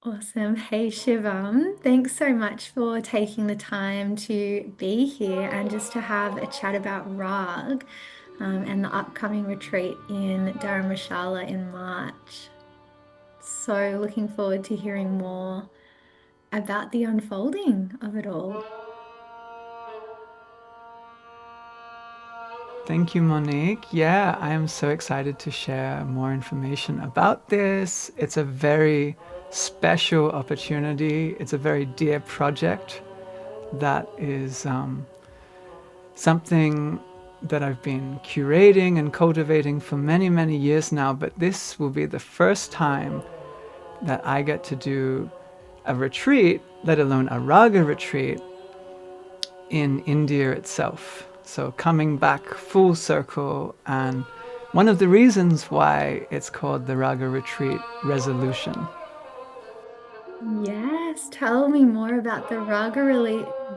Awesome. Hey, Shivam. Thanks so much for taking the time to be here and just to have a chat about Rag, and the upcoming retreat in Dharamshala in March. So looking forward to hearing more about the unfolding of it all. Thank you, Monique. Yeah, I am so excited to share more information about this. It's a very special opportunity. It's a very dear project that is something that I've been curating and cultivating for many, many years now. But this will be the first time that I get to do a retreat, let alone a raga retreat, in India itself. So coming back full circle, and one of the reasons why it's called the Raga Retreat Resolution. Yes, tell me more about the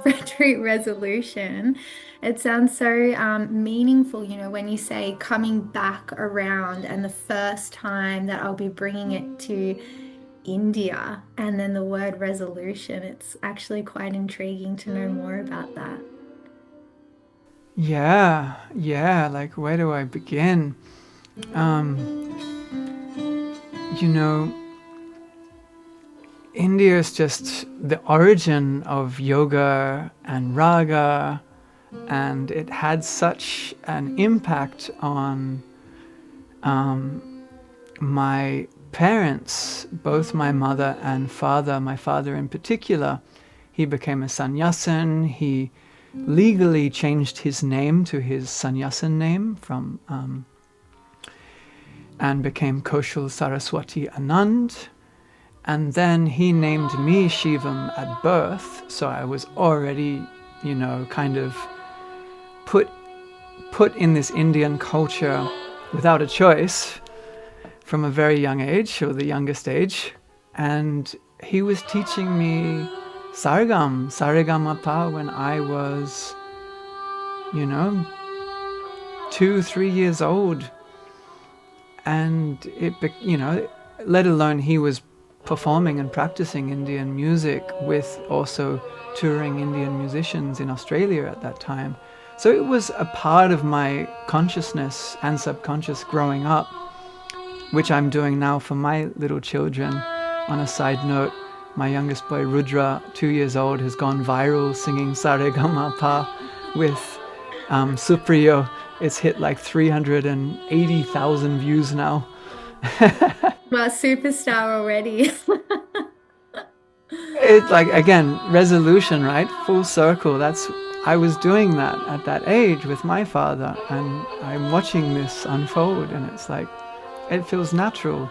Retreat Resolution. It sounds so meaningful, when you say coming back around and the first time that I'll be bringing it to India, and then the word resolution. It's actually quite intriguing to know more about that. Yeah, like where do I begin? Um, you know, India is just the origin of yoga and raga, and it had such an impact on my parents, both my mother and father. My father, in particular, he became a sannyasin. He legally changed his name to his sannyasin name from and became Koshal Saraswati Anand. And then he named me Shivam at birth, so I was already, kind of put put in this Indian culture without a choice from a very young age, or the youngest age. And he was teaching me saregama when I was, you know, 2, 3 years old. And let alone he was performing and practicing Indian music with also touring Indian musicians in Australia at that time. So it was a part of my consciousness and subconscious growing up, which I'm doing now for my little children. On a side note, my youngest boy Rudra, 2 years old, has gone viral singing Saregama with Supriyo. It's hit like 380,000 views now. Well, superstar already. It's like, again, resolution, right? Full circle. I was doing that at that age with my father, and I'm watching this unfold, and it's like, it feels natural.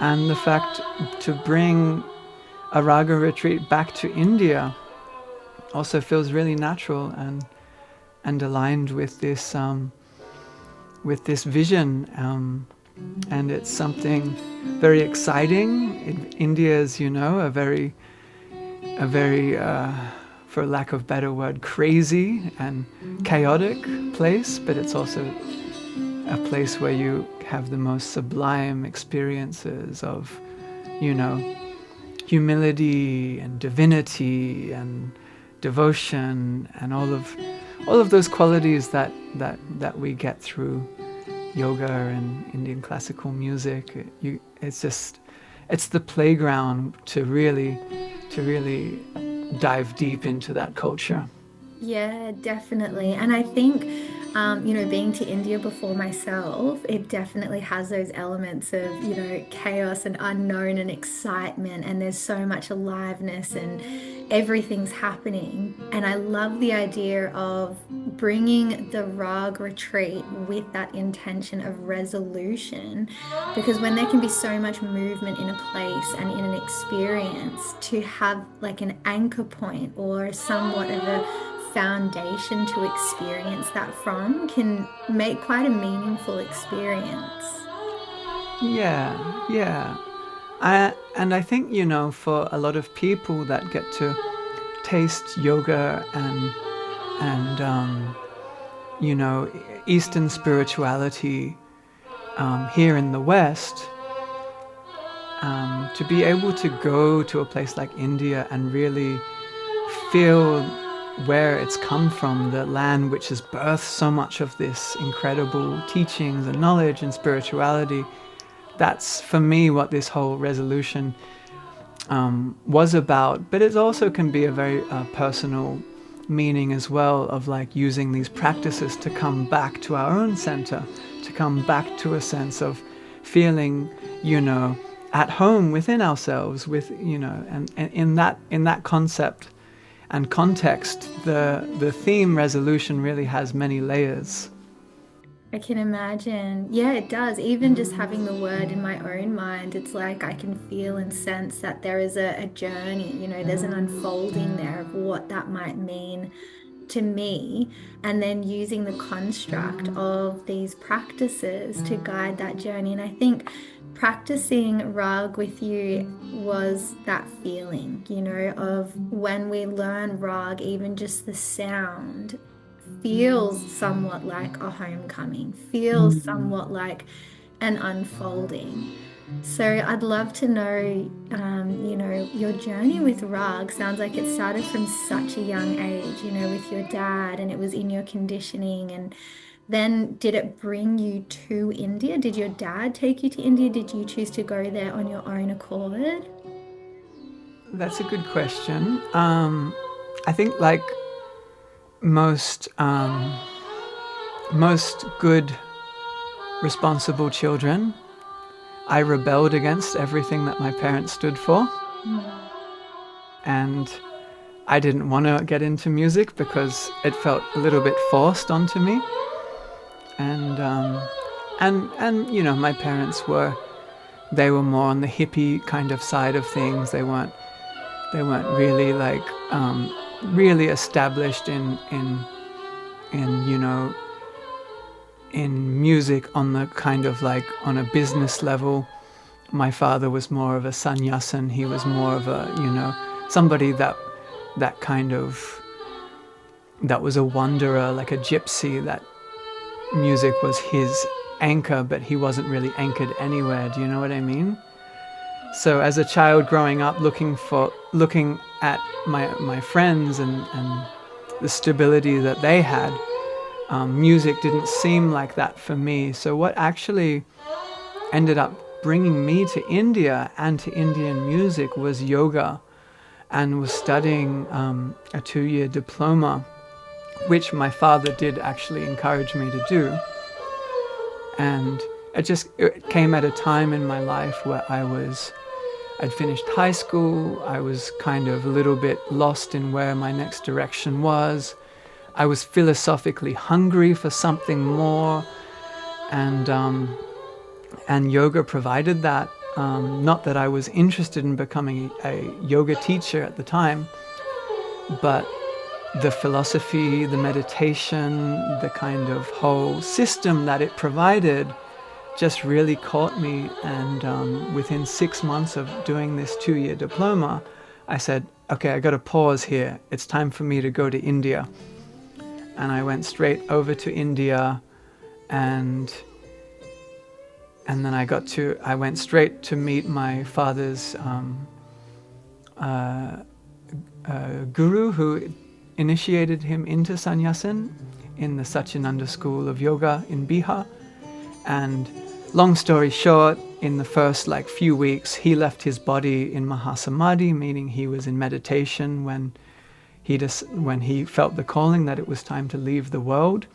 And the fact to bring a raga retreat back to India also feels really natural and aligned with this vision. And it's something very exciting. India is, a very, for lack of a better word, crazy and chaotic place, but it's also a place where you have the most sublime experiences of, you know, humility and divinity and devotion and all of those qualities that we get through yoga and Indian classical music. It's the playground to really dive deep into that culture. Yeah, definitely. And I think, being to India before myself, it definitely has those elements of, chaos and unknown and excitement. And there's so much aliveness and everything's happening. And I love the idea of bringing the Rag retreat with that intention of resolution. Because when there can be so much movement in a place and in an experience, to have like an anchor point or somewhat of a foundation to experience that from can make quite a meaningful experience. Yeah. And I think, for a lot of people that get to taste yoga and Eastern spirituality here in the West, to be able to go to a place like India and really feel where it's come from, the land which has birthed so much of this incredible teachings and knowledge and spirituality. That's, for me, what this whole resolution was about. But it also can be a very personal meaning as well, of like using these practices to come back to our own center, to come back to a sense of feeling, at home within ourselves, with, and in that concept and context, the theme resolution really has many layers. I can imagine. Yeah, it does. Even just having the word in my own mind, it's like I can feel and sense that there is a journey, there's an unfolding there of what that might mean to me, and then using the construct of these practices to guide that journey. And I think practicing Rag with you was that feeling, of when we learn Rag, even just the sound feels somewhat like a homecoming, feels somewhat like an unfolding. So I'd love to know, your journey with Rag. Sounds like it started from such a young age, with your dad, and it was in your conditioning. And then did it bring you to India? Did your dad take you to India? Did you choose to go there on your own accord? That's a good question. I think, like most good, responsible children, I rebelled against everything that my parents stood for. And I didn't want to get into music because it felt a little bit forced onto me. And my parents were more on the hippie kind of side of things. They weren't really like really established in music on the kind of like on a business level. My father was more of a sannyasin. He was more of a, somebody that was a wanderer, like a gypsy, that music was his anchor, but he wasn't really anchored anywhere. Do you know what I mean? So as a child growing up, looking at my friends and the stability that they had, music didn't seem like that for me. So what actually ended up bringing me to India and to Indian music was yoga, and was studying a 2-year diploma, which my father did actually encourage me to do. And it came at a time in my life where I'd finished high school. I was kind of a little bit lost in where my next direction was. I was philosophically hungry for something more, and yoga provided that. Not that I was interested in becoming a yoga teacher at the time, but the philosophy, the meditation, the kind of whole system that it provided just really caught me. And within 6 months of doing this 2-year diploma, I said, okay, I got to pause here. It's time for me to go to India. And I went straight over to India, and then I went straight to meet my father's guru, who initiated him into sannyasin in the Satyananda School of Yoga in Bihar. And long story short, in the first few weeks, he left his body in Mahasamadhi, meaning he was in meditation when he felt the calling that it was time to leave the world.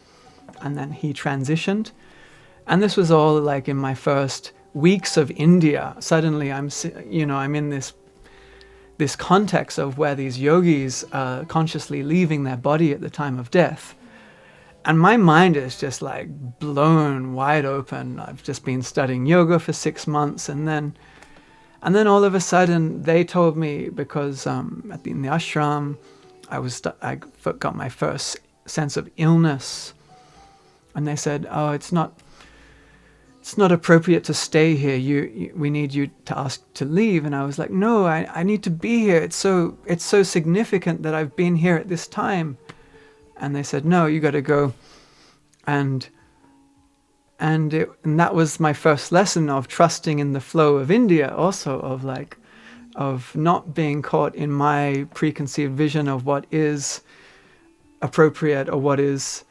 And then he transitioned. And this was all in my first weeks of India. Suddenly I'm in this context of where these yogis are consciously leaving their body at the time of death. And my mind is just blown wide open. I've just been studying yoga for 6 months, and then all of a sudden they told me, because in the ashram I got my first sense of illness, and they said, "Oh, it's not appropriate to stay here. We need you to ask to leave." And I was like, "No, I need to be here. It's so significant that I've been here at this time." And they said, "No, you got to go." And and that was my first lesson of trusting in the flow of India, also of not being caught in my preconceived vision of what is appropriate or what is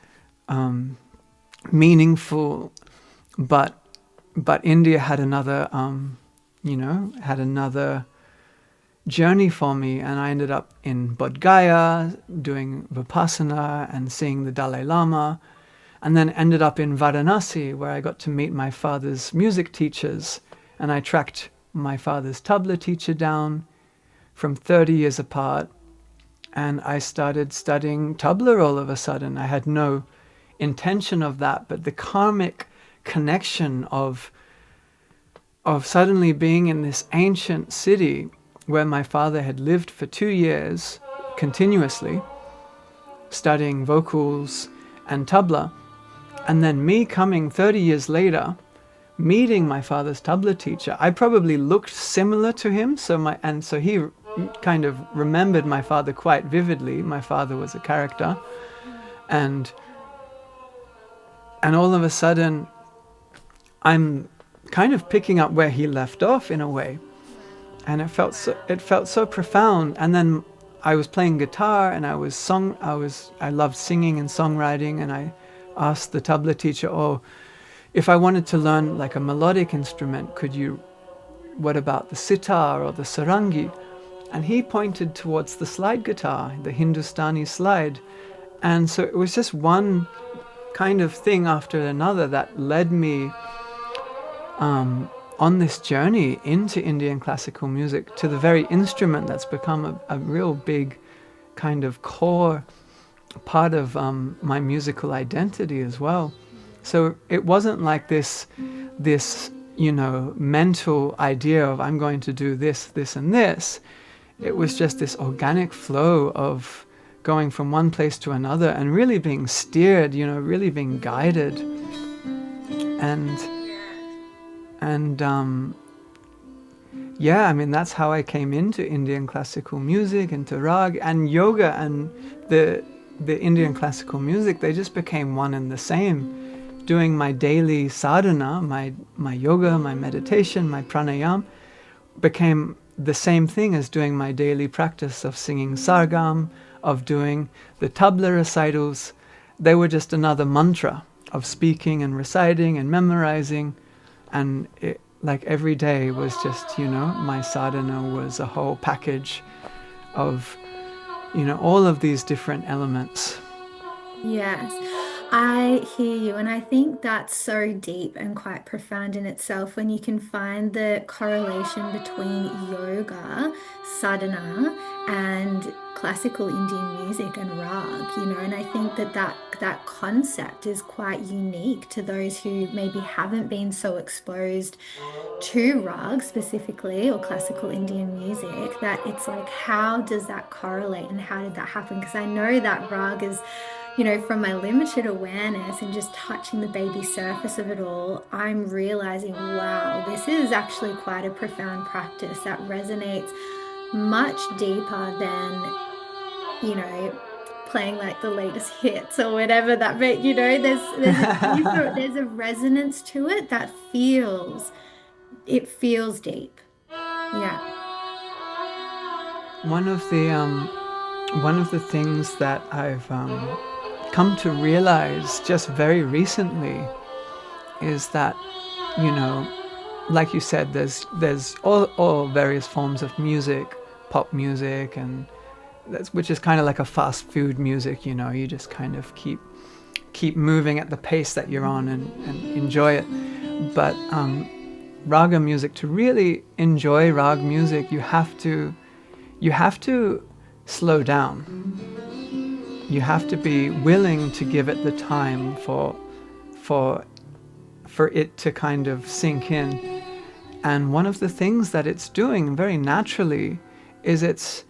meaningful, but India had another had another journey for me, and I ended up in Bodh Gaya doing Vipassana and seeing the Dalai Lama, and then ended up in Varanasi, where I got to meet my father's music teachers, and I tracked my father's tabla teacher down from 30 years apart, and I started studying tabla all of a sudden. I had no intention of that, but the karmic connection of suddenly being in this ancient city where my father had lived for 2 years continuously, studying vocals and tabla, and then me coming 30 years later, meeting my father's tabla teacher. I probably looked similar to him, so he kind of remembered my father quite vividly. My father was a character, and all of a sudden, I'm kind of picking up where he left off in a way, and it felt so profound. And then I was playing guitar, and I loved singing and songwriting, and I asked the tabla teacher, if I wanted to learn like a melodic instrument, what about the sitar or the sarangi? And he pointed towards the slide guitar, the Hindustani slide. And so it was just one kind of thing after another that led me on this journey into Indian classical music, to the very instrument that's become a real big kind of core part of my musical identity as well. So it wasn't like this mental idea of I'm going to do this, this, and this. It was just this organic flow of going from one place to another and really being steered, really being guided. That's how I came into Indian classical music, into Rag and yoga, and the Indian classical music, they just became one and the same. Doing my daily sadhana, my yoga, my meditation, my pranayam became the same thing as doing my daily practice of singing sargam, of doing the tabla recitals. They were just another mantra of speaking and reciting and memorizing, and every day was just, my sadhana was a whole package of, all of these different elements. Yes, I hear you, and I think that's so deep and quite profound in itself when you can find the correlation between yoga, sadhana, and classical Indian music and rag, and I think that concept is quite unique to those who maybe haven't been so exposed to rag specifically, or classical Indian music, that it's like, how does that correlate and how did that happen? Because I know that rag is, from my limited awareness and just touching the baby surface of it all, I'm realizing, wow, this is actually quite a profound practice that resonates much deeper than, playing like the latest hits or whatever that, but there's a resonance to it that feels deep. Yeah. One of the things that I've come to realize just very recently is that, like you said, there's all various forms of music, pop music, and which is kind of like a fast food music. You just kind of keep moving at the pace that you're on and enjoy it. But raga music, to really enjoy rag music, you have to slow down. You have to be willing to give it the time for it to kind of sink in. And one of the things that it's doing very naturally is it's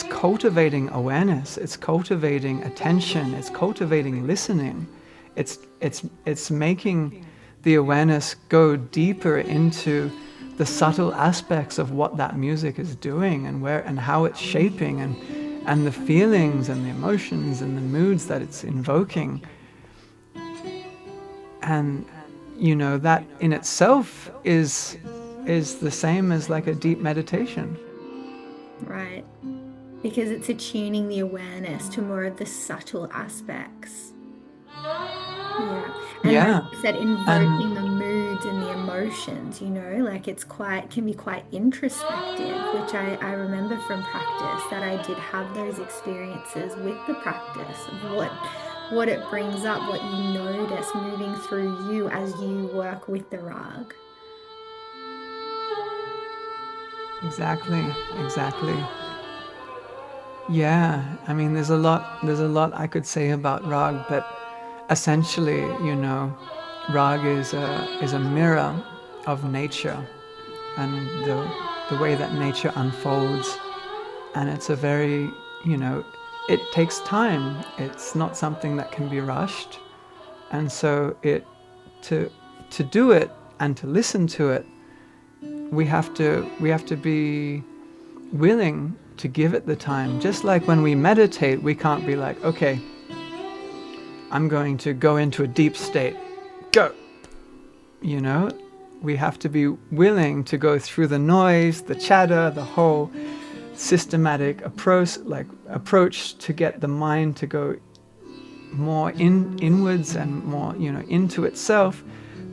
cultivating awareness, it's cultivating attention, it's cultivating listening. It's making the awareness go deeper into the subtle aspects of what that music is doing and how it's shaping and the feelings and the emotions and the moods that it's invoking. and that in itself is the same as like a deep meditation. Right. Because it's attuning the awareness to more of the subtle aspects. Yeah. And like Yeah. you said, invoking the moods and the emotions, like can be quite introspective, which I remember from practice that I did have those experiences with the practice of what it brings up, what you notice moving through you as you work with the rag. Exactly. Yeah, I mean, there's a lot I could say about rag, but essentially, rag is a mirror of nature and the way that nature unfolds, and it's a very, it takes time. It's not something that can be rushed, and so to do it and to listen to it, we have to be willing to give it the time. Just like when we meditate, we can't be like, okay, I'm going to go into a deep state. Go! We have to be willing to go through the noise, the chatter, the whole systematic approach to get the mind to go more inwards and more, into itself,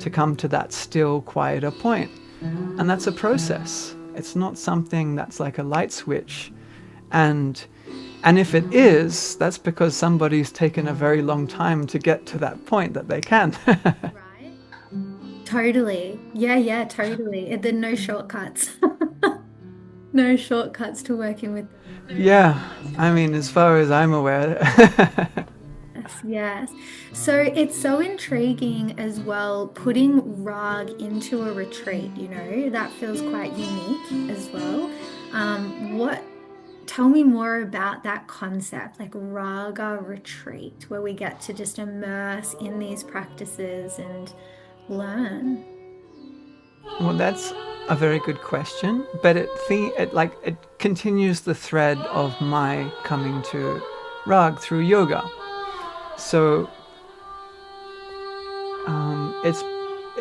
to come to that still, quieter point. And that's a process. It's not something that's like a light switch. And if it is, that's because somebody's taken a very long time to get to that point that they can. Right? Totally. Yeah, totally. There are no shortcuts. No shortcuts to working with them. Yeah, I mean, as far as I'm aware. Yes, yes. So it's so intriguing as well, putting rag into a retreat, that feels quite unique as well. Tell me more about that concept, like Raga Retreat, where we get to just immerse in these practices and learn. Well, that's a very good question, but it continues the thread of my coming to rag through yoga. So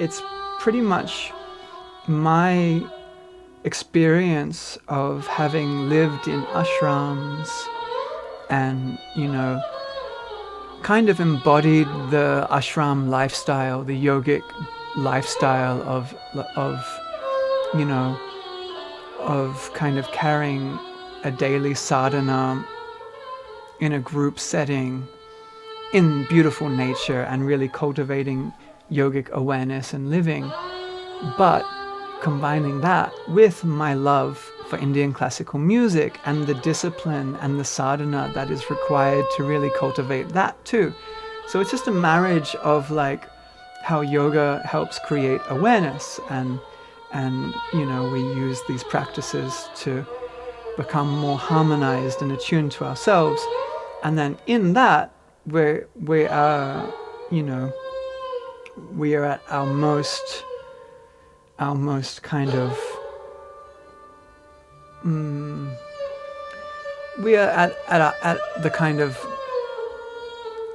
it's pretty much my experience of having lived in ashrams and kind of embodied the ashram lifestyle, the yogic lifestyle of kind of carrying a daily sadhana in a group setting in beautiful nature and really cultivating yogic awareness and living, but combining that with my love for Indian classical music and the discipline and the sadhana that is required to really cultivate that too. So it's just a marriage of like how yoga helps create awareness, and we use these practices to become more harmonized and attuned to ourselves, and then in that we are at our most kind of we are at the kind of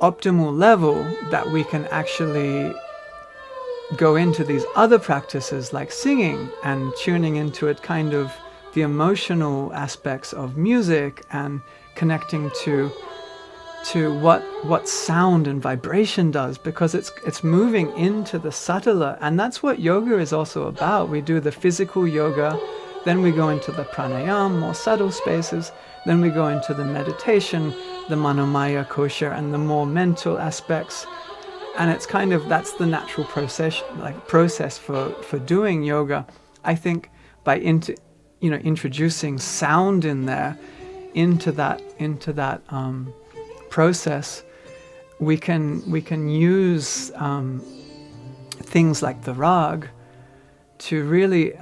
optimal level that we can actually go into these other practices like singing and tuning into it, kind of the emotional aspects of music and connecting to what sound and vibration does, because it's moving into the subtler, and that's what yoga is also about. We do the physical yoga, then we go into the pranayama, more subtle spaces, then we go into the meditation, the manomaya kosha, and the more mental aspects. And it's kind of, that's the natural process for doing yoga. I think by introducing sound in there into that process, we can use things like the rag to really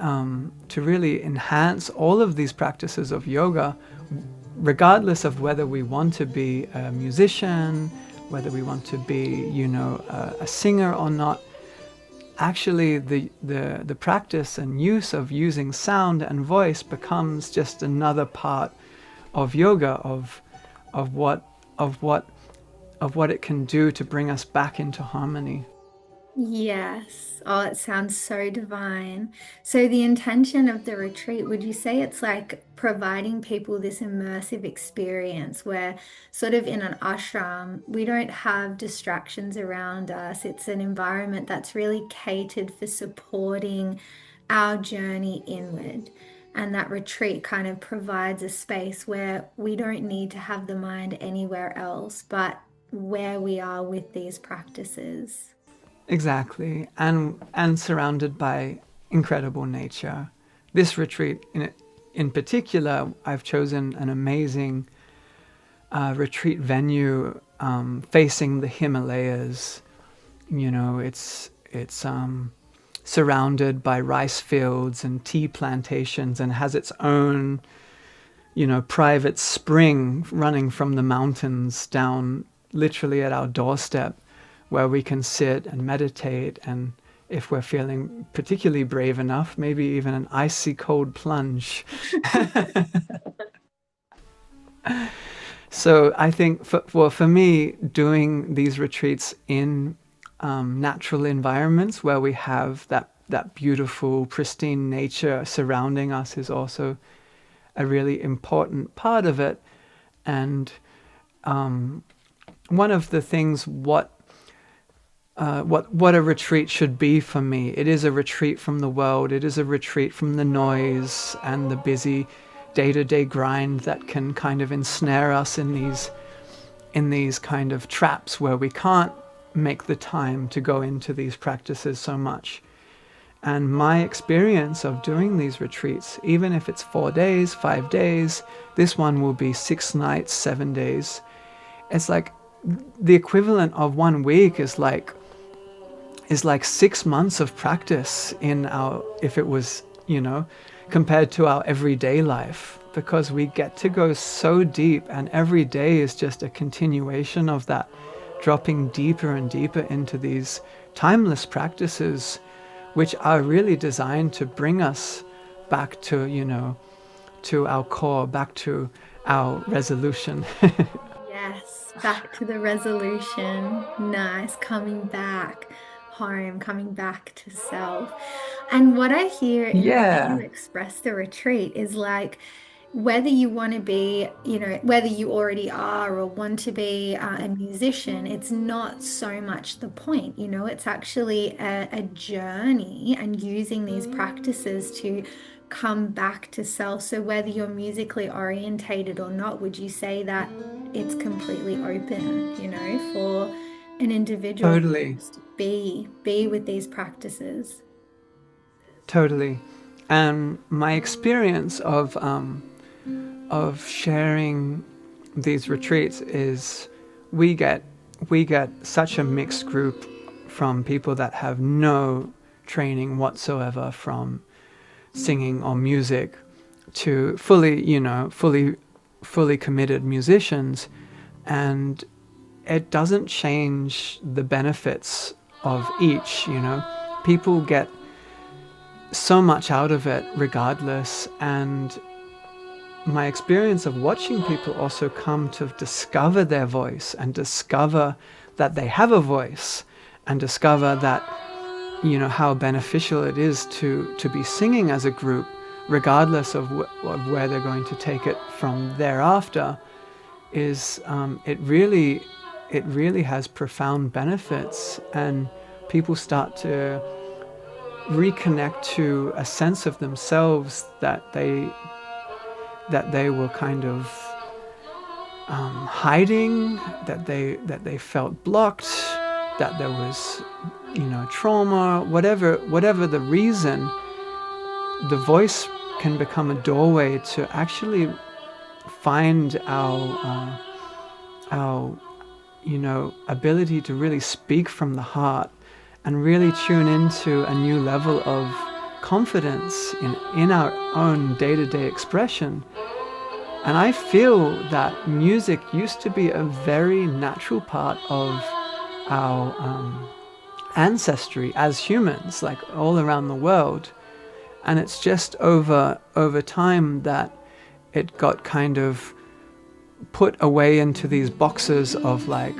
enhance all of these practices of yoga, regardless of whether we want to be a musician, whether we want to be a singer or not. Actually, the practice and use of using sound and voice becomes just another part of yoga, of what it can do to bring us back into harmony. Yes. Oh, it sounds so divine. So the intention of the retreat, would you say it's like providing people this immersive experience where sort of in an ashram, we don't have distractions around us. It's an environment that's really catered for supporting our journey inward. And that retreat kind of provides a space where we don't need to have the mind anywhere else, but where we are with these practices. Exactly, and surrounded by incredible nature. This retreat, in particular, I've chosen an amazing retreat venue facing the Himalayas. You know, it's surrounded by rice fields and tea plantations, and has its own, you know, private spring running from the mountains down literally at our doorstep, where we can sit and meditate, and if we're feeling particularly brave enough, maybe even an icy cold plunge. So I think for me, doing these retreats in natural environments where we have that beautiful, pristine nature surrounding us is also a really important part of it. And one of the things what a retreat should be for me. It is a retreat from the world. It is a retreat from the noise and the busy day-to-day grind that can kind of ensnare us in these kind of traps where we can't make the time to go into these practices so much. And my experience of doing these retreats, even if it's 4 days, 5 days, this one will be 6 nights, 7 days. It's like the equivalent of 1 week is like 6 months of practice in our, if it was, you know, compared to our everyday life, because we get to go so deep, and every day is just a continuation of that, dropping deeper and deeper into these timeless practices, which are really designed to bring us back to, you know, to our core, back to our resolution. Yes, back to the resolution. Nice, coming back home, coming back to self. And what I hear in the way you Yeah, express the retreat is like whether you want to be, you know, whether you already are or want to be a musician, it's not so much the point, you know, it's actually a journey and using these practices to come back to self. So whether you're musically orientated or not, would you say that it's completely open, you know, for an individual to totally. just be with these practices? Totally. And my experience of sharing these retreats is we get such a mixed group, from people that have no training whatsoever from singing or music to fully, you know, fully committed musicians, and it doesn't change the benefits of each, you know. People get so much out of it regardless. And my experience of watching people also come to discover their voice and discover that they have a voice and discover that, you know, how beneficial it is to be singing as a group, regardless of where they're going to take it from thereafter, is it really has profound benefits. And people start to reconnect to a sense of themselves that they were kind of hiding, that they felt blocked, that there was, you know, trauma, whatever the reason. The voice can become a doorway to actually find our you know, ability to really speak from the heart and really tune into a new level of confidence in our own day-to-day expression. And I feel that music used to be a very natural part of our ancestry as humans, like all around the world. And it's just over time that it got kind of put away into these boxes of, like,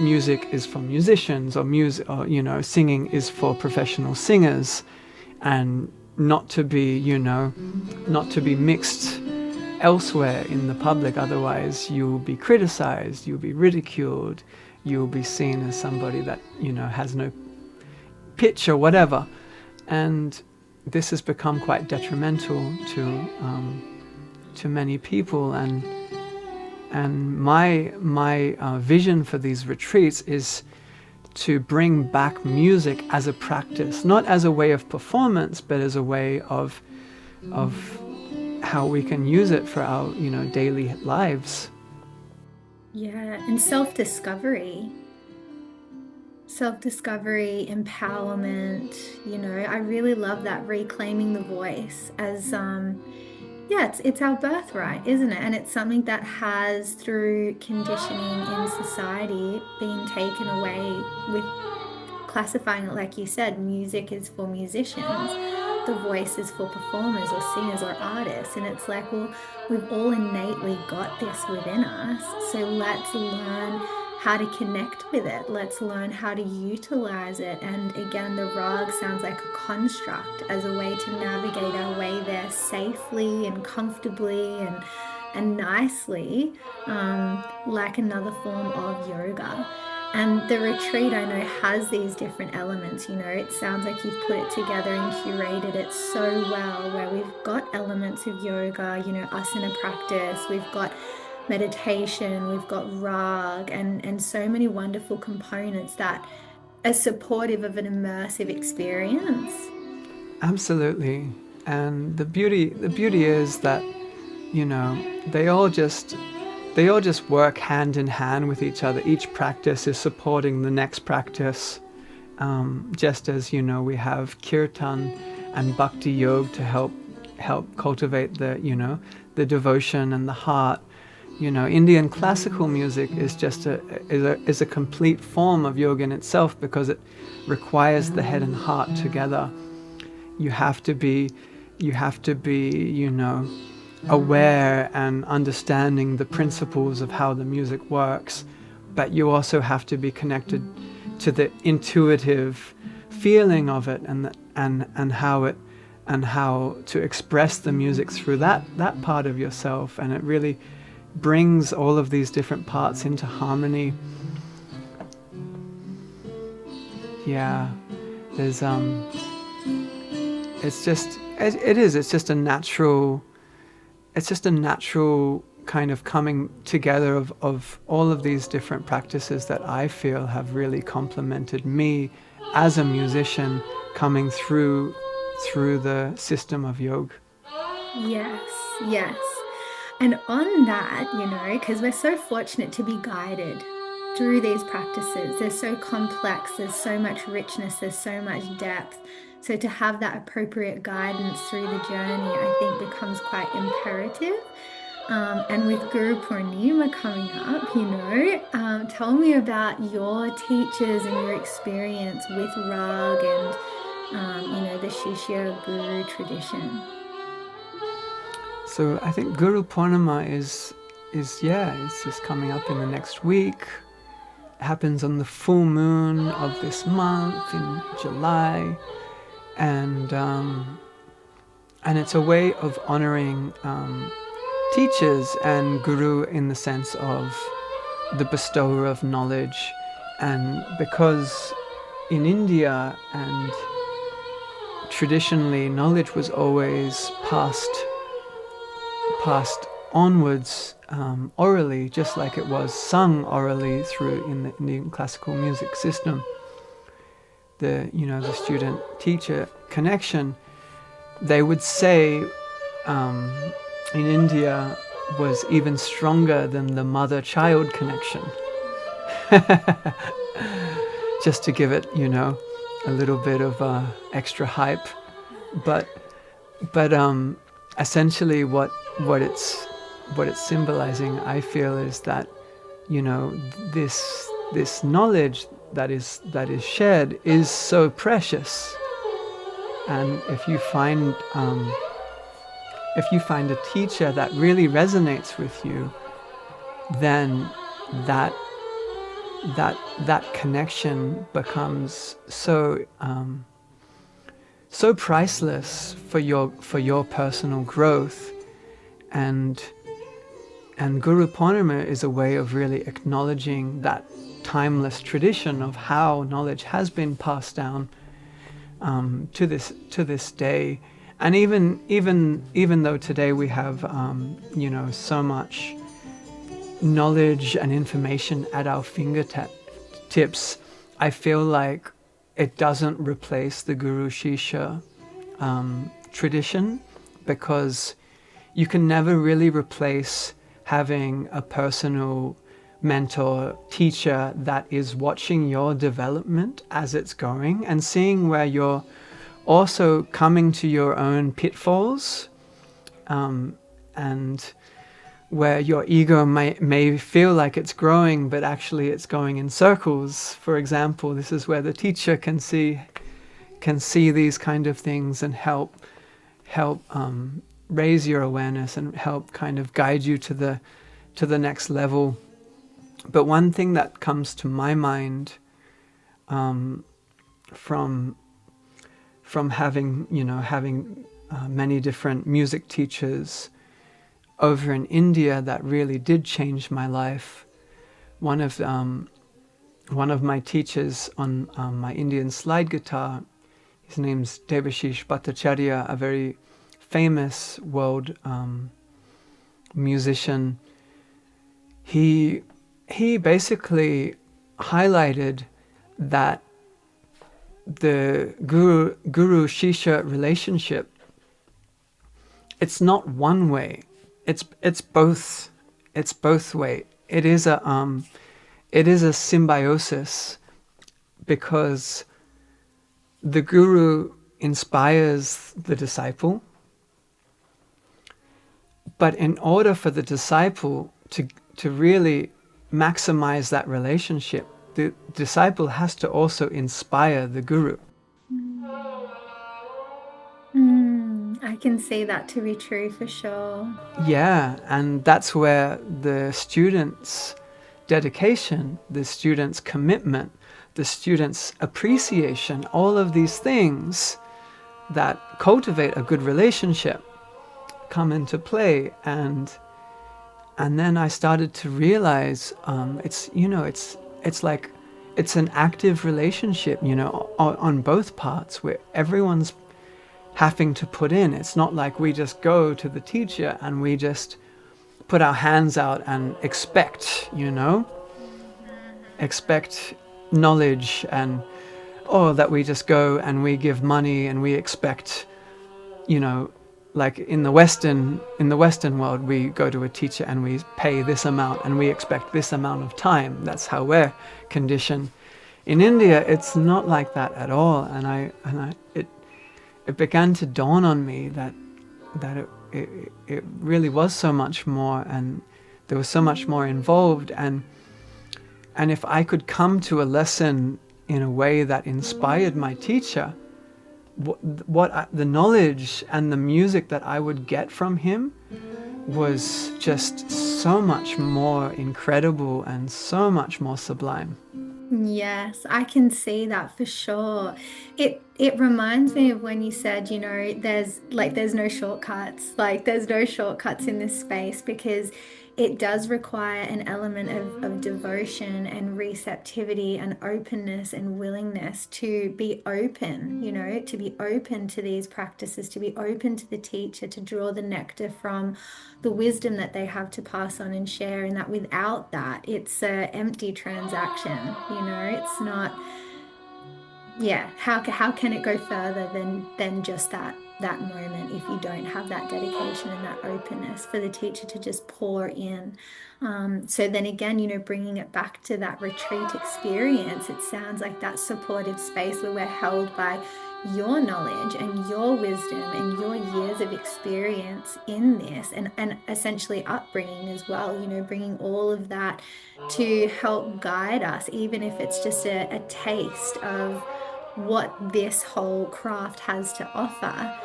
music is for musicians, or music, or singing is for professional singers, and not to be mixed elsewhere in the public. Otherwise you'll be criticized, you'll be ridiculed, you'll be seen as somebody that has no pitch or whatever. And this has become quite detrimental to many people. And my vision for these retreats is to bring back music as a practice, not as a way of performance, but as a way of how we can use it for our daily lives. Yeah, and self-discovery, empowerment. I really love that, reclaiming the voice as it's our birthright, isn't it? And it's something that has, through conditioning in society, been taken away, with classifying it, like you said, music is for musicians, the voice is for performers or singers or artists. And it's like, well, we've all innately got this within us, so let's learn how to connect with it. Let's learn how to utilize it. And again, the rag sounds like a construct, as a way to navigate our way there safely and comfortably and nicely, like another form of yoga. And the retreat, I know, has these different elements. It sounds like you've put it together and curated it so well, where we've got elements of yoga, asana practice, we've got meditation, we've got rag, and so many wonderful components that are supportive of an immersive experience. Absolutely. And the beauty is that they all just work hand in hand with each other. Each practice is supporting the next practice, just as we have kirtan and bhakti yoga to help cultivate the devotion and the heart. Indian classical music is just a complete form of yoga in itself, because it requires the head and heart together. You have to be aware and understanding the principles of how the music works, but you also have to be connected to the intuitive feeling of it, and how to express the music through that part of yourself. And it really brings all of these different parts into harmony. Yeah, there's it's just a natural kind of coming together of all of these different practices that I feel have really complemented me as a musician coming through the system of yoga. Yes. And on that, because we're so fortunate to be guided through these practices. They're so complex, there's so much richness, there's so much depth. So to have that appropriate guidance through the journey, I think, becomes quite imperative. And with Guru Purnima coming up, tell me about your teachers and your experience with Rag and, the Śiṣya Guru tradition. So I think Guru Purnima is it's just coming up in the next week. It happens on the full moon of this month in July, and it's a way of honoring teachers and guru in the sense of the bestower of knowledge. And because in India and traditionally knowledge was always passed onwards orally, just like it was sung orally through in the Indian classical music system. The student-teacher connection, they would say, in India was even stronger than the mother-child connection. Just to give it, a little bit of extra hype, but essentially what it's symbolizing, I feel, is that this knowledge that is shared is so precious, and if you find a teacher that really resonates with you, then that that connection becomes so priceless for your personal growth, and Guru Purnima is a way of really acknowledging that timeless tradition of how knowledge has been passed down to this day. And even though today we have so much knowledge and information at our fingertips, I feel like it doesn't replace the Guru Śiṣya tradition, because you can never really replace having a personal mentor, teacher that is watching your development as it's going and seeing where you're also coming to your own pitfalls, and where your ego may feel like it's growing, but actually it's going in circles. For example, this is where the teacher can see these kind of things and help raise your awareness and help kind of guide you to the next level. But one thing that comes to my mind from having many different music teachers over in India that really did change my life. One of my teachers on my Indian slide guitar, his name's Debashish Bhattacharya, a very famous world musician. He basically highlighted that the guru Śiṣya relationship, it's not one way. It's both way. It is a symbiosis, because the guru inspires the disciple, but in order for the disciple to really maximize that relationship, the disciple has to also inspire the guru. I can see that to be true for sure. Yeah, and that's where the student's dedication, the student's commitment, the student's appreciation, all of these things that cultivate a good relationship come into play. And then I started to realize it's like it's an active relationship, on both parts, where everyone's having to put in. It's not like we just go to the teacher and we just put our hands out and expect knowledge, and that we just go and we give money and we expect, like in the Western world, we go to a teacher and we pay this amount and we expect this amount of time. That's how we're conditioned. In India, it's not like that at all. And it began to dawn on me that it really was so much more, and there was so much more involved. And if I could come to a lesson in a way that inspired my teacher, the knowledge and the music that I would get from him was just so much more incredible and so much more sublime. Yes, I can see that for sure. It reminds me of when you said, there's no shortcuts. Like there's no shortcuts in this space, because it does require an element of devotion and receptivity and openness and willingness to be open, to be open to these practices, to be open to the teacher, to draw the nectar from the wisdom that they have to pass on and share. And that without that, it's an empty transaction, it's not, how can it go further than just that moment if you don't have that dedication and that openness for the teacher to just pour in. So then again, bringing it back to that retreat experience, it sounds like that supportive space where we're held by your knowledge and your wisdom and your years of experience in this, and essentially upbringing as well, bringing all of that to help guide us, even if it's just a taste of what this whole craft has to offer.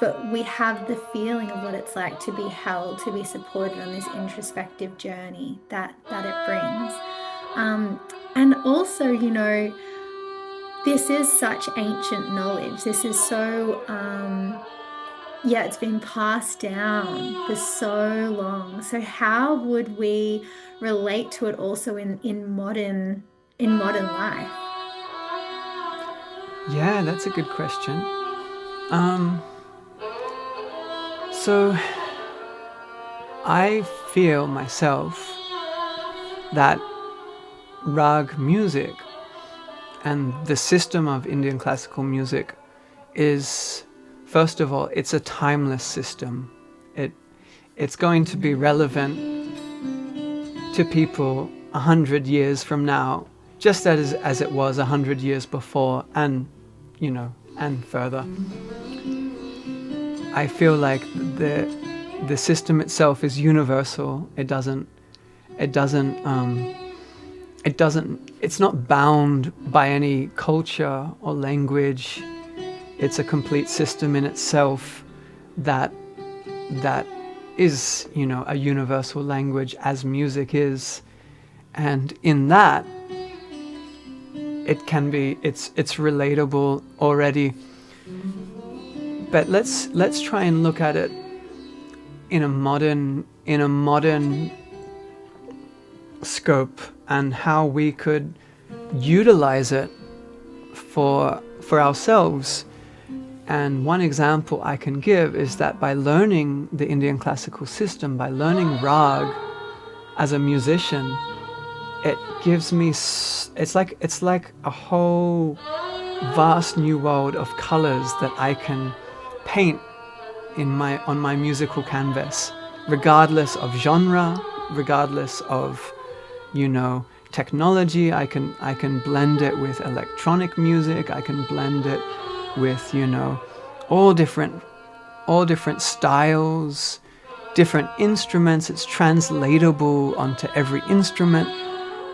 But we have the feeling of what it's like to be held, to be supported on this introspective journey that it brings. And also, you know, this is such ancient knowledge. This is so, yeah, it's been passed down for so long. So how would we relate to it also in modern life? Yeah, that's a good question. Um, so I feel myself that rag music and the system of Indian classical music is, first of all, it's a timeless system. It's going to be relevant to people 100 years from now, just as it was 100 years before, and you know, and further. I feel like the system itself is universal. It's not bound by any culture or language. It's a complete system in itself that is, you know, a universal language as music is. And in that, it's relatable already. But let's try and look at it in a modern scope, and how we could utilize it for ourselves. And one example I can give is that by learning the Indian classical system, by learning rag as a musician, it gives me it's like a whole vast new world of colors that I can paint on my musical canvas, regardless of genre, regardless of, you know, technology. I can blend it with electronic music. I can blend it with, you know, all different styles, different instruments. It's translatable onto every instrument.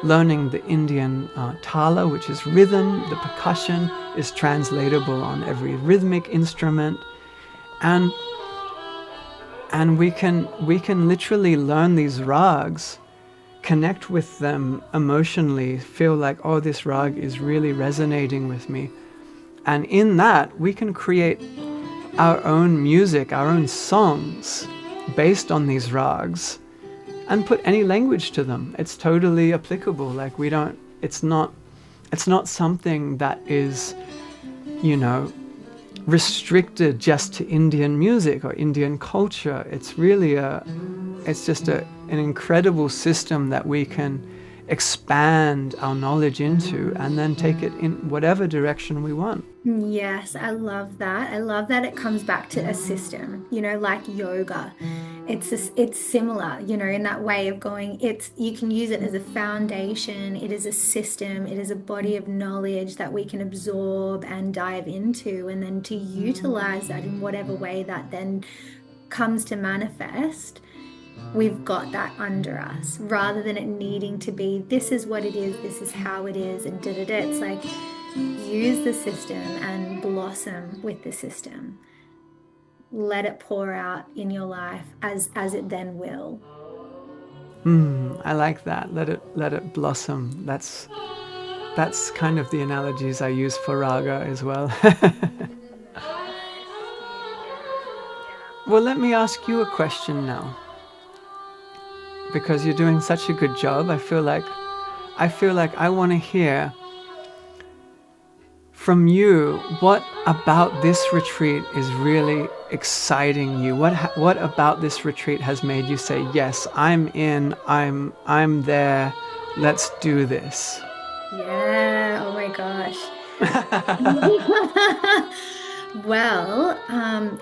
Learning the Indian tala, which is rhythm, the percussion, is translatable on every rhythmic instrument, and we can literally learn these rags, connect with them emotionally, feel like, oh, this rag is really resonating with me. And in that, we can create our own music, our own songs based on these rags, and put any language to them. It's totally applicable. Like, it's not something that is, you know, restricted just to Indian music or Indian culture. It's really an incredible system that we can expand our knowledge into, and then take it in whatever direction we want. Yes, I love that. I love that it comes back to a system, you know, like yoga. It's similar, you know, in that way of going, you can use it as a foundation, it is a system, it is a body of knowledge that we can absorb and dive into, and then to utilize that in whatever way that then comes to manifest. We've got that under us, rather than it needing to be, this is what it is, this is how it is, and da da da. It's like, use the system and blossom with the system. Let it pour out in your life as it then will. I like that. Let it blossom. That's kind of the analogies I use for raga as well. Well, let me ask you a question now, because you're doing such a good job. I feel like I want to hear from you, what about this retreat is really exciting you? What about this retreat has made you say, yes, I'm in, I'm there, let's do this? Yeah, oh my gosh. Well,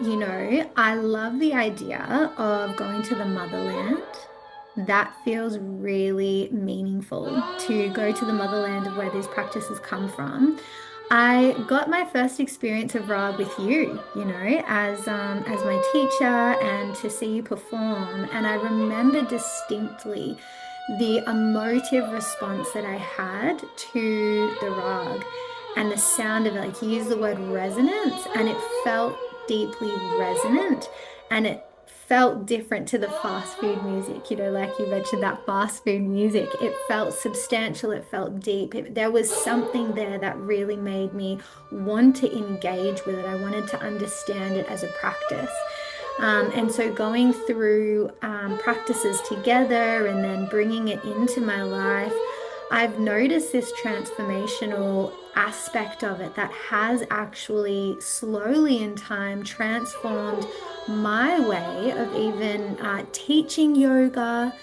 you know, I love the idea of going to the motherland. That feels really meaningful, to go to the motherland of where these practices come from. I got my first experience of Rag with you, you know, as my teacher, and to see you perform. And I remember distinctly the emotive response that I had to the Rag, and the sound of it. Like, you use the word resonance, and it felt deeply resonant, and it felt different to the fast food music, like you mentioned, that fast food music. It felt substantial, it felt deep. There was something there that really made me want to engage with it. I wanted to understand it as a practice. And so going through practices together and then bringing it into my life, I've noticed this transformational aspect of it that has actually slowly in time transformed my way of even teaching yoga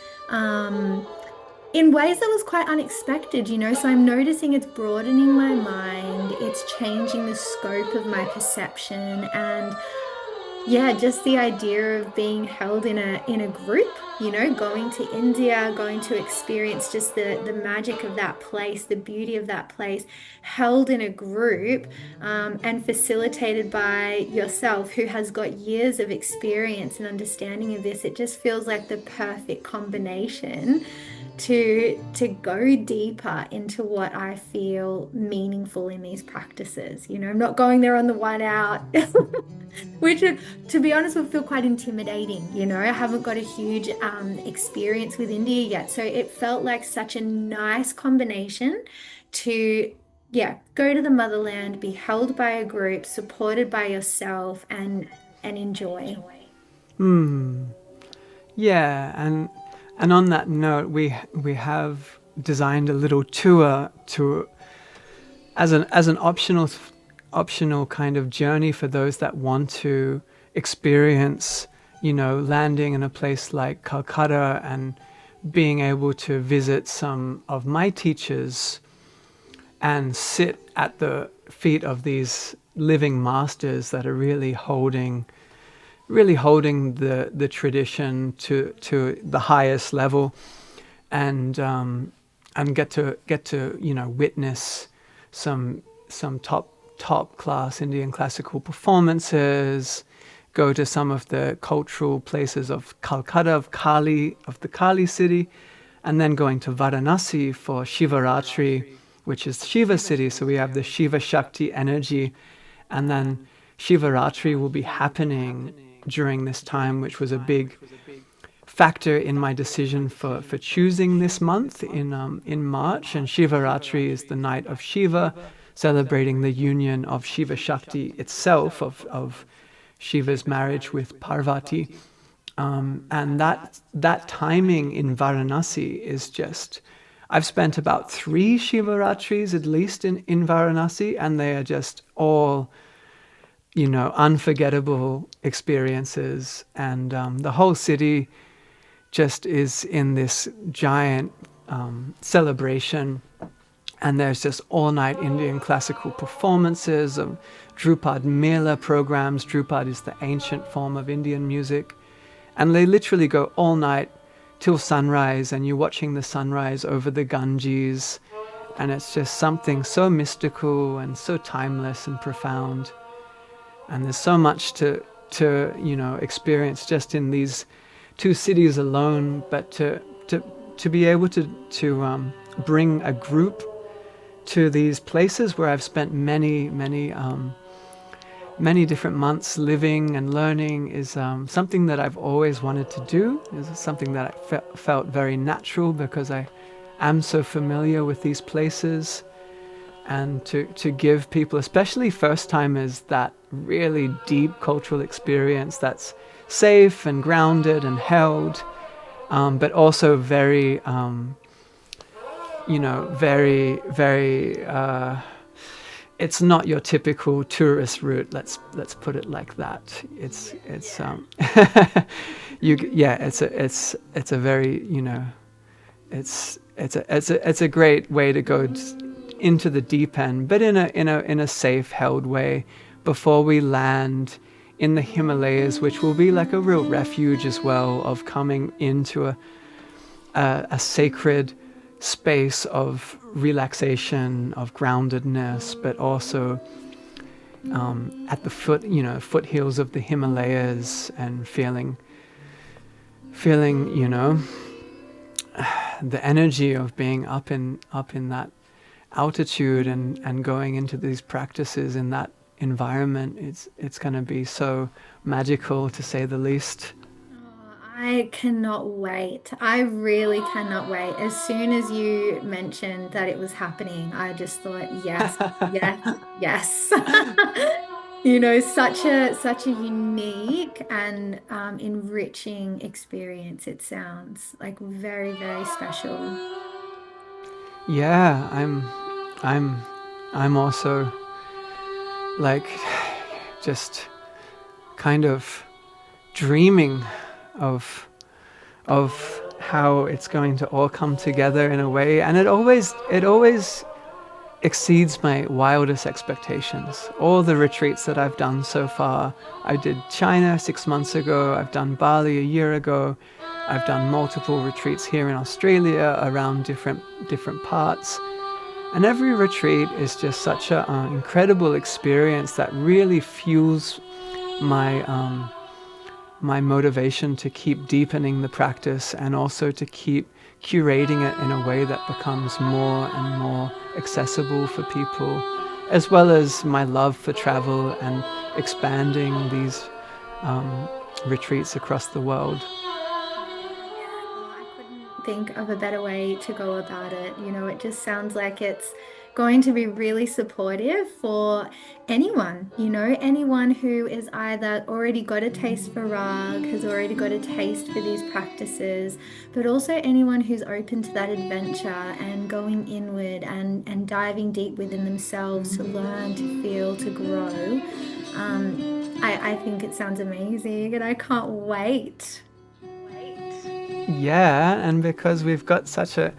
in ways that was quite unexpected. So I'm noticing it's broadening my mind, it's changing the scope of my perception, and yeah, just the idea of being held in a group, going to India, going to experience just the magic of that place, the beauty of that place, held in a group, and facilitated by yourself, who has got years of experience and understanding of this. It just feels like the perfect combination to go deeper into what I feel meaningful in these practices. I'm not going there on the one out. Which, to be honest, would feel quite intimidating. I haven't got a huge experience with India yet. So it felt like such a nice combination to, yeah, go to the motherland, be held by a group, supported by yourself, and enjoy. Yeah, and on that note, we have designed a little tour to as an optional kind of journey for those that want to experience, landing in a place like Calcutta and being able to visit some of my teachers and sit at the feet of these living masters that are really holding the tradition to the highest level, and get to witness some top class Indian classical performances, go to some of the cultural places of Calcutta, of the Kali city, and then going to Varanasi for Shivaratri, which is Shiva city. So we have the Shiva Shakti energy, and then Shivaratri will be happening during this time, which was a big factor in my decision for choosing this month in March. And Shivaratri is the night of Shiva, celebrating the union of Shiva Shakti itself, of Shiva's marriage with Parvati. And that timing in Varanasi is just... I've spent about 3 Shivaratris at least in Varanasi, and they are just all, unforgettable experiences. And the whole city just is in this giant celebration. And there's just all-night Indian classical performances of Drupad Mela programs. Drupad is the ancient form of Indian music. And they literally go all night till sunrise, and you're watching the sunrise over the Ganges. And it's just something so mystical and so timeless and profound. And there's so much to experience just in these 2 cities alone. But to be able to bring a group to these places where I've spent many different months living and learning is something that I've always wanted to do. Is something that I felt very natural, because I am so familiar with these places. And to give people, especially first-timers, that really deep cultural experience that's safe and grounded and held, but also very... very, very, it's not your typical tourist route. Let's put it like that. It's it's a very, it's a great way to go into the deep end, but in a safe, held way, before we land in the Himalayas, which will be like a real refuge as well, of coming into a sacred space of relaxation, of groundedness, but also at the foothills of the Himalayas, and feeling the energy of being up in that altitude, and going into these practices in that environment. It's going to be so magical, to say the least. I cannot wait. I really cannot wait. As soon as you mentioned that it was happening, I just thought, yes, yes, yes. Such a unique and enriching experience. It sounds like very, very special. Yeah, I'm I'm also like just kind of dreaming of how it's going to all come together in a way, and it always exceeds my wildest expectations. All the retreats that I've done so far, I did China 6 months ago, I've done Bali a year ago, I've done multiple retreats here in Australia around different parts. And every retreat is just such an incredible experience that really fuels my my motivation to keep deepening the practice, and also to keep curating it in a way that becomes more and more accessible for people, as well as my love for travel and expanding these retreats across the world. I couldn't think of a better way to go about it. It just sounds like it's going to be really supportive for anyone, anyone who is either already got a taste for Rag, has already got a taste for these practices, but also anyone who's open to that adventure and going inward and diving deep within themselves to learn, to feel, to grow. I think it sounds amazing and I can't wait. Yeah, and because we've got such a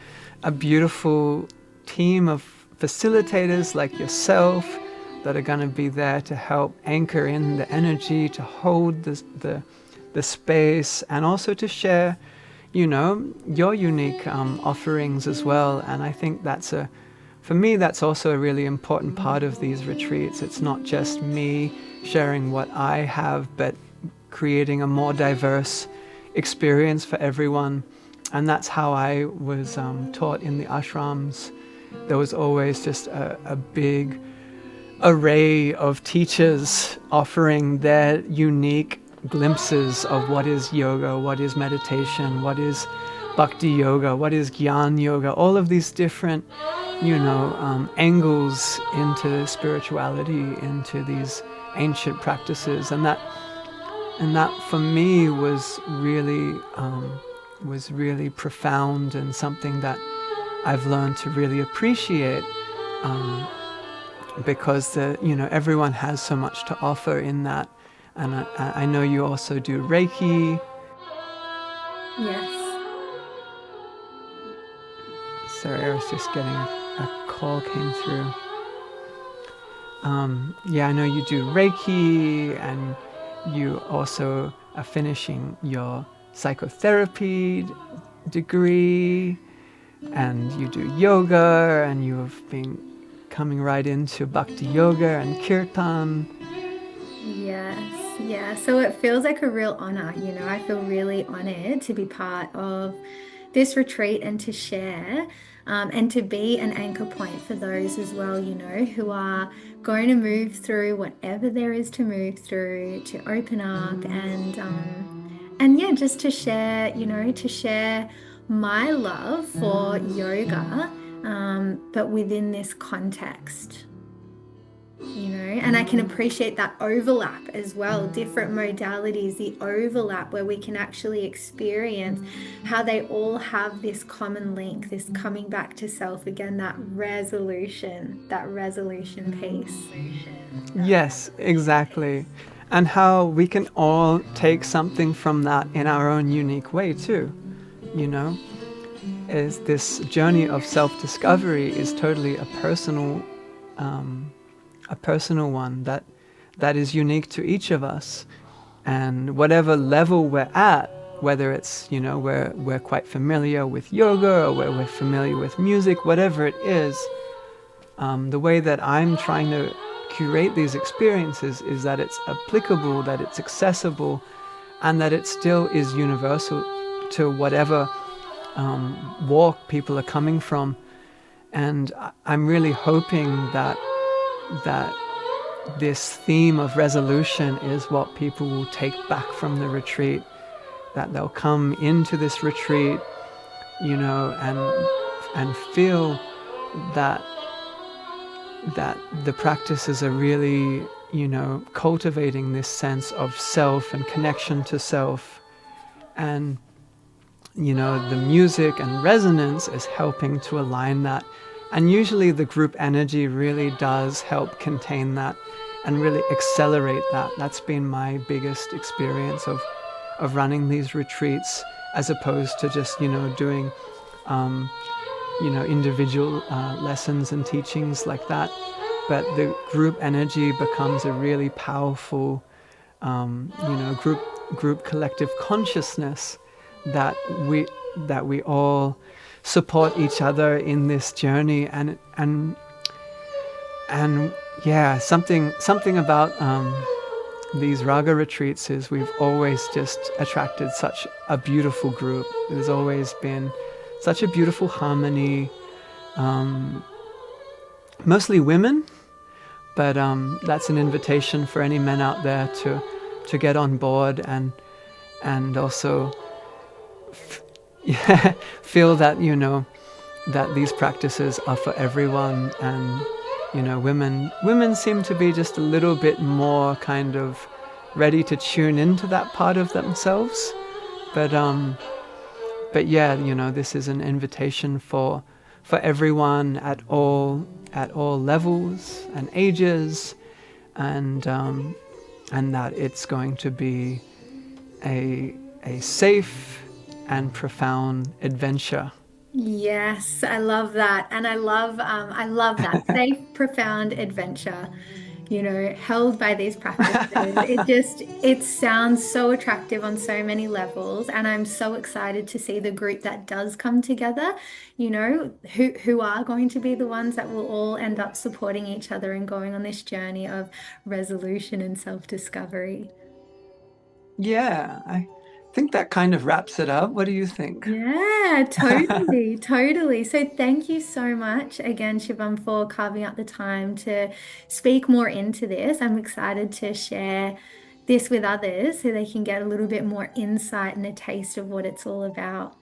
beautiful team of facilitators like yourself that are going to be there to help anchor in the energy, to hold the space, and also to share, your unique offerings as well. And I think for me, that's also a really important part of these retreats. It's not just me sharing what I have, but creating a more diverse experience for everyone. And that's how I was taught in the ashrams. There was always just a big array of teachers offering their unique glimpses of what is yoga, what is meditation, what is bhakti yoga, what is gyan yoga, all of these different, angles into spirituality, into these ancient practices. And that for me was really profound, and something that I've learned to really appreciate, because everyone has so much to offer in that. And I know you also do Reiki. Yes. Sorry, I was just getting a call came through. Yeah, I know you do Reiki, and you also are finishing your psychotherapy degree, and you do yoga, and you have been coming right into bhakti yoga and kirtan. Yes, yeah. So it feels like a real honor, I feel really honored to be part of this retreat and to share, and to be an anchor point for those as well, who are going to move through whatever there is to move through, to open up and yeah, just to share, to share my love for yoga, but within this context. And I can appreciate that overlap as well, different modalities, the overlap where we can actually experience how they all have this common link, this coming back to self again, that resolution piece. Yes, exactly. And how we can all take something from that in our own unique way too, is this journey of self-discovery is totally a personal one that is unique to each of us. And whatever level we're at, whether it's, we're quite familiar with yoga, or we're familiar with music, whatever it is, the way that I'm trying to curate these experiences is that it's applicable, that it's accessible, and that it still is universal to whatever walk people are coming from. And I'm really hoping that this theme of resolution is what people will take back from the retreat, that they'll come into this retreat, you know, and feel that the practices are really, you know, cultivating this sense of self and connection to self. And, you know, the music and resonance is helping to align that. And usually the group energy really does help contain that and really accelerate that. That's been my biggest experience of running these retreats, as opposed to just, you know, doing you know, individual lessons and teachings like that. But the group energy becomes a really powerful, you know, group collective consciousness that we all support each other in this journey. And yeah, something about these Raga retreats is we've always just attracted such a beautiful group. There's always been such a beautiful harmony, mostly women, but that's an invitation for any men out there to get on board and also yeah, feel that, you know, that these practices are for everyone. And, you know, women seem to be just a little bit more kind of ready to tune into that part of themselves. But yeah, you know, this is an invitation for everyone at all levels and ages, and that it's going to be a safe and profound adventure. Yes, I love that. And I love that safe, profound adventure, you know, held by these practices. It sounds so attractive on so many levels. And I'm so excited to see the group that does come together, you know, who are going to be the ones that will all end up supporting each other and going on this journey of resolution and self-discovery. Yeah, I think that kind of wraps it up. What do you think? Yeah, totally, totally. So thank you so much again, Shivam, for carving out the time to speak more into this. I'm excited to share this with others so they can get a little bit more insight and a taste of what it's all about.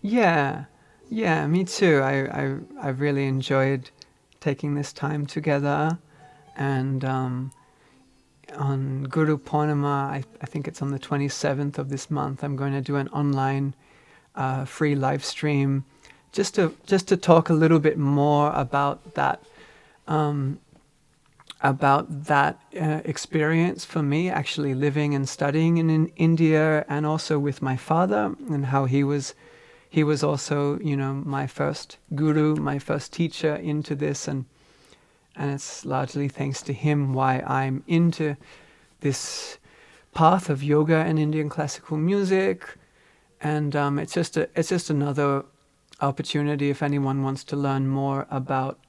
Yeah, yeah, me too. I've really enjoyed taking this time together, and on Guru Purnima, I think it's on the 27th of this month, I'm going to do an online free live stream just to talk a little bit more about that experience for me, actually living and studying in India, and also with my father, and how he was also, you know, my first guru, my first teacher into this, and it's largely thanks to him why I'm into this path of yoga and Indian classical music. And it's just another opportunity if anyone wants to learn more about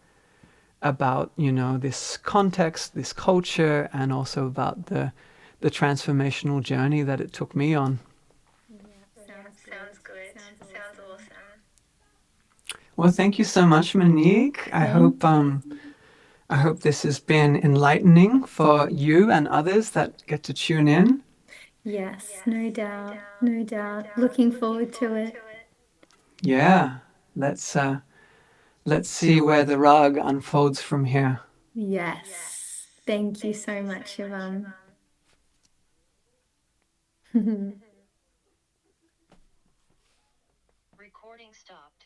you know, this context, this culture, and also about the transformational journey that it took me on. Yeah, sounds good. Sounds awesome. Well, thank you so much, Monique. I hope this has been enlightening for you and others that get to tune in. Yes, no doubt, no doubt. Looking forward to it. Yeah, let's see where the rug unfolds from here. Yes. Thank you so much, Shivam. Recording stopped.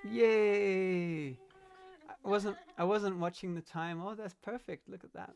Yay! I wasn't watching the time. Oh, that's perfect. Look at that.